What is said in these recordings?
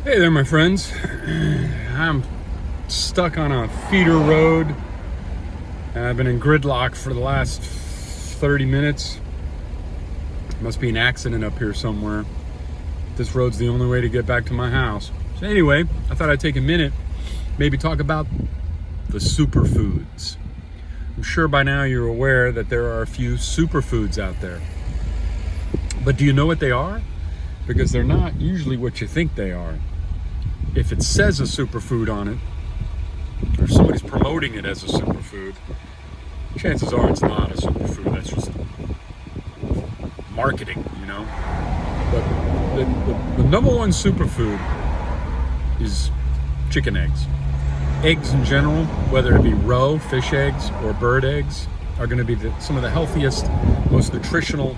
Hey there, my friends. I'm stuck on a feeder road. I've been in gridlock for the last 30 minutes. Must be an accident up here somewhere. This road's the only way to get back to my house. So anyway, I thought I'd take a minute, maybe talk about the superfoods. I'm sure by now you're aware that there are a few superfoods out there. But do you know what they are? Because they're not usually what you think they are. If it says a superfood on it, or somebody's promoting it as a superfood, chances are it's not a superfood. That's just marketing, you know. But the number one superfood is chicken eggs. Eggs in general, whether it be roe, fish eggs, or bird eggs, are going to be some of the healthiest, most nutritional,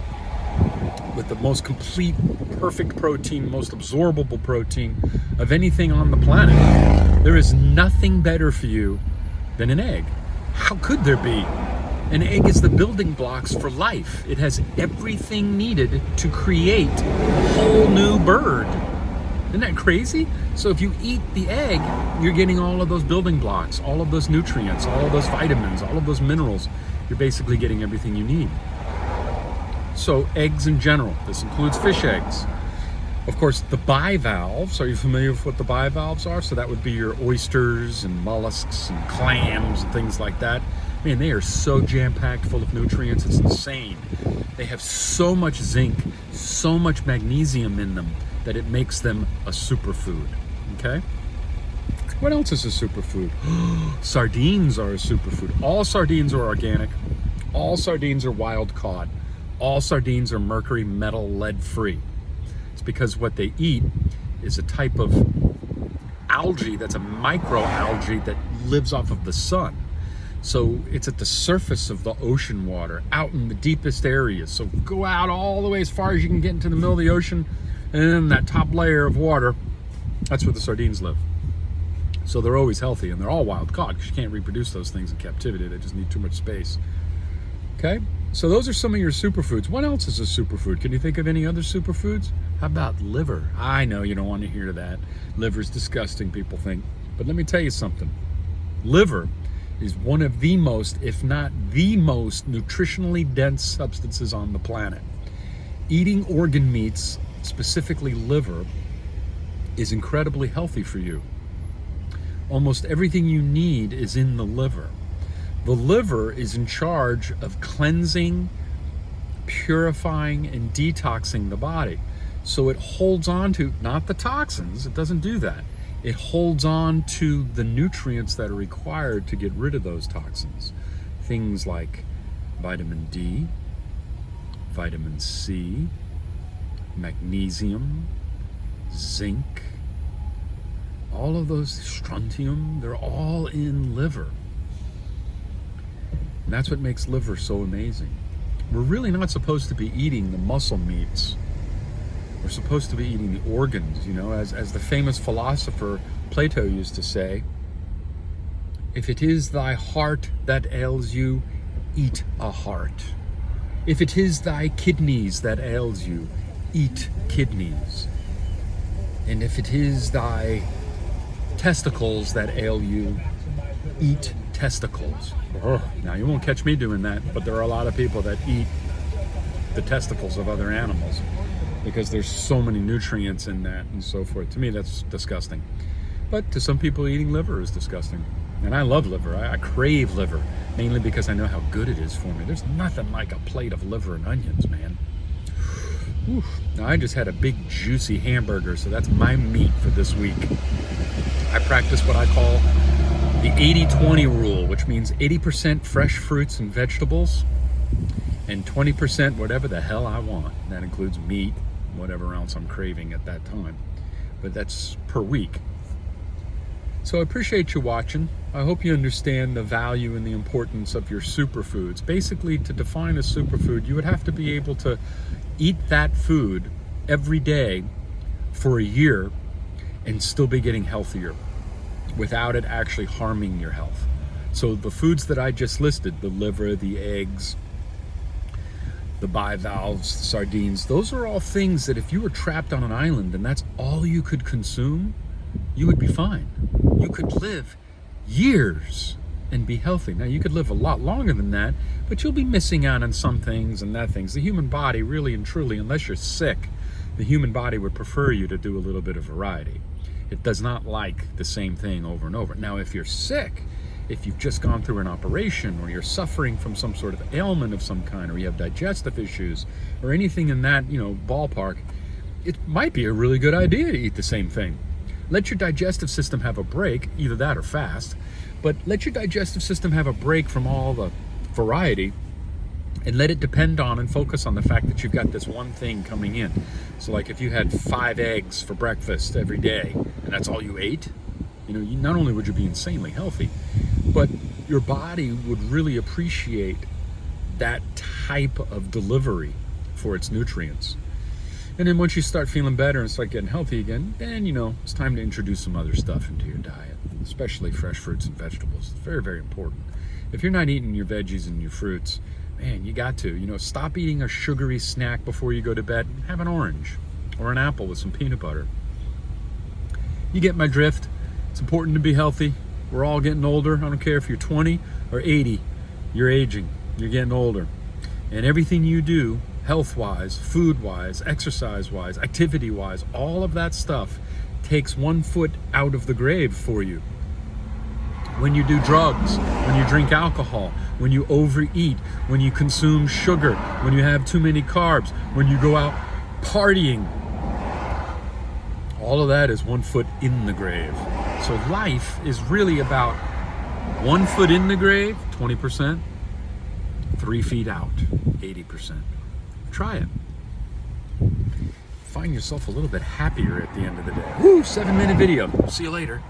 with the most complete, perfect protein, most absorbable protein of anything on the planet. There is nothing better for you than an egg. How could there be? An egg is the building blocks for life. It has everything needed to create a whole new bird. Isn't that crazy? So if you eat the egg, you're getting all of those building blocks, all of those nutrients, all of those vitamins, all of those minerals. You're basically getting everything you need. So eggs in general, this includes fish eggs. Of course, the bivalves, are you familiar with what the bivalves are? So that would be your oysters and mollusks and clams and things like that. Man, they are so jam-packed full of nutrients, it's insane. They have so much zinc, so much magnesium in them that it makes them a superfood, okay? What else is a superfood? Sardines are a superfood. All sardines are organic. All sardines are wild caught. All sardines are mercury, metal, lead free. It's because what they eat is a type of algae that's a microalgae that lives off of the sun. So it's at the surface of the ocean water, out in the deepest areas. So go out all the way as far as you can get into the middle of the ocean, and then that top layer of water, that's where the sardines live. So they're always healthy, and they're all wild caught because you can't reproduce those things in captivity. They just need too much space. Okay? So those are some of your superfoods. What else is a superfood? Can you think of any other superfoods? How about liver? I know you don't want to hear that. Liver's disgusting, people think. But let me tell you something. Liver is one of the most, if not the most, nutritionally dense substances on the planet. Eating organ meats, specifically liver, is incredibly healthy for you. Almost everything you need is in the liver. The liver is in charge of cleansing, purifying, and detoxing the body. So it holds on to, not the toxins, it doesn't do that. It holds on to the nutrients that are required to get rid of those toxins. Things like vitamin D, vitamin C, magnesium, zinc, all of those, strontium, they're all in liver. And that's what makes liver so amazing. We're really not supposed to be eating the muscle meats. We're supposed to be eating the organs, you know, as the famous philosopher Plato used to say, if it is thy heart that ails you, eat a heart. If it is thy kidneys that ails you, eat kidneys. And if it is thy testicles that ail you, eat testicles. Now, you won't catch me doing that, but there are a lot of people that eat the testicles of other animals because there's so many nutrients in that and so forth. To me, that's disgusting. But to some people, eating liver is disgusting. And I love liver. I crave liver, mainly because I know how good it is for me. There's nothing like a plate of liver and onions, man. Whew. Now, I just had a big, juicy hamburger, so that's my meat for this week. I practice what I call the 80-20 rule, which means 80% fresh fruits and vegetables and 20% whatever the hell I want. That includes meat, whatever else I'm craving at that time. But that's per week. So I appreciate you watching. I hope you understand the value and the importance of your superfoods. Basically, to define a superfood, you would have to be able to eat that food every day for a year and still be getting healthier without it actually harming your health. So the foods that I just listed, the liver, the eggs, the bivalves, sardines. Those are all things that if you were trapped on an island and that's all you could consume, you would be fine. You could live years and be healthy. Now, you could live a lot longer than that, but you'll be missing out on some things and that things. The human body, really and truly, unless you're sick, the human body would prefer you to do a little bit of variety. It does not like the same thing over and over. Now, if you're sick, if you've just gone through an operation, or you're suffering from some sort of ailment of some kind, or you have digestive issues, or anything in that, ballpark, it might be a really good idea to eat the same thing. Let your digestive system have a break, either that or fast, but let your digestive system have a break from all the variety and let it depend on and focus on the fact that you've got this one thing coming in. So like if you had 5 eggs for breakfast every day and that's all you ate, not only would you be insanely healthy, but your body would really appreciate that type of delivery for its nutrients. And then once you start feeling better and start getting healthy again, then, it's time to introduce some other stuff into your diet, especially fresh fruits and vegetables. It's very, very important. If you're not eating your veggies and your fruits, man, you got to, stop eating a sugary snack before you go to bed and have an orange or an apple with some peanut butter. You get my drift. It's important to be healthy. We're all getting older. I don't care if you're 20 or 80, you're aging, you're getting older. And everything you do, health-wise, food-wise, exercise-wise, activity-wise, all of that stuff takes one foot out of the grave for you. When you do drugs, when you drink alcohol, when you overeat, when you consume sugar, when you have too many carbs, when you go out partying, all of that is 1 foot in the grave. So life is really about 1 foot in the grave, 20%, 3 feet out, 80%. Try it. Find yourself a little bit happier at the end of the day. Woo, 7-minute video. See you later.